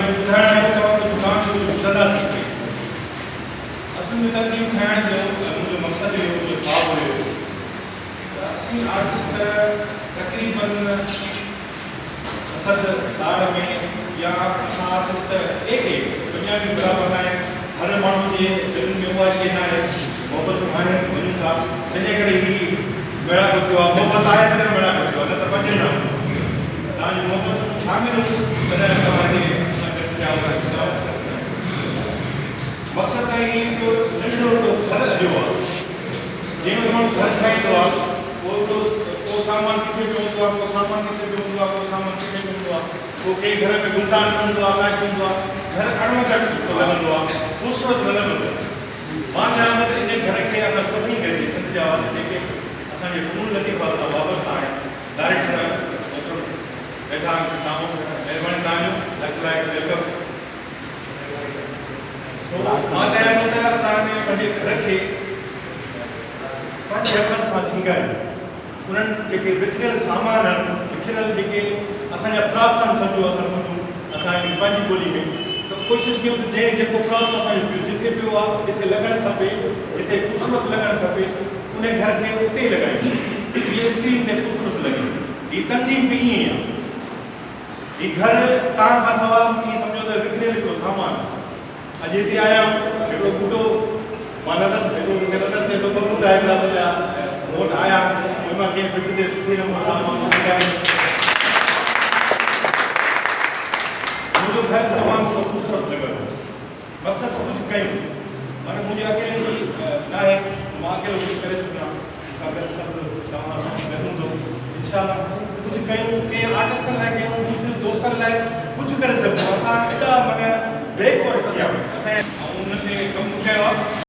ॿुधाइण आयो त दुकान जो ॿुधंदासीं। असल में तंजीम ठाहिण जो मुंहिंजो मक़सदु हुयो, मुंहिंजो ख़्वाबु हुयो त असीं आर्टिस्ट तक़रीबन असद साल में या असां आर्टिस्ट दुनिया में बराबरि न आहे। हर माण्हू जे दिलि में उहा शइ न आहे, मोहबत ठाहिण वञूं था, तंहिंजे करे ही मेड़ाको थियो आहे। मोहबत आहे तॾहिं मेड़ाको थियो आहे, न त बचे न। तव्हांजी मोहबत शामिल तॾहिं तव्हांखे असां गॾु थिया हुआ। मक़सदु आहे कि हिकु नंढो घर हलियो आहे। जंहिं माण्हू घर ठाहींदो आहे को सामान किथे पियो हूंदो आहे, को सामान किथे पियो हूंदो आहे, को सामान किथे पियो हूंदो आहे, को कंहिं घर में गुलदान हूंदो आहे, आकाश हूंदो आहे। घर अणो घटि लॻंदो आहे, ख़ूबसूरत न लॻंदो आहे। मां चाहियां थो त इन घर खे असां सभई गॾिजी सिंध जा वासी जेके असांजे फ़नून लतीफ़ा सां वाबस्ता आहिनि, डायरेक्टर वेठा साम्हूं, महिरबानी तव्हांजो लख लाइक वेलकम। मां चाहियां थो त असां पंहिंजे घर खे पंहिंजे हथनि सां सींगारियूं। उन्हनि जेके विखरियल सामान आहिनि, विखरियल जेके असांजा प्रॉप्स आहिनि, सम्झो असां सम्झूं असांजी पंहिंजी ॿोली में, त कोशिशि कयूं त जेको प्रॉप्स असांजो पियो जिथे पियो आहे, जिथे लॻणु खपे, जिथे ख़ूबसूरत लॻणु खपे, उन घर खे उते ई लॻायूं। हीअ स्क्रीन ते ख़ूबसूरत लॻे। हीअ तंजीम बि ईअं आहे। हीअ घर तव्हां खां सवाइ ईअं सम्झो त विखरियल हिकिड़ो सामान। अॼु हिते आया हिकिड़ो ॿुढो, मां मूंखे नज़र थिए थो ॿ ॿुढा हिकिड़ा मुंहिंजा वोट आया, मां कंहिं भिट ते सुठे नमूने सां मां मुंहिंजो घर तमामु ख़ूबसूरत लॻंदो। मक़सदु कुझु कयूं, माना मुंहिंजे अकेले जी न आहे, मां अकेलो कुझु करे सघां, अगरि सभु सामान हूंदो इंशाअल्लाह कुझु कयूं, कंहिं आर्टिस्टनि लाइ कयूं, कुझु दोस्तनि लाइ कुझु करे सघूं। असां एॾा माना बैकवर्ड थी विया आहियूं। असां उन ते कमु कयो आहे।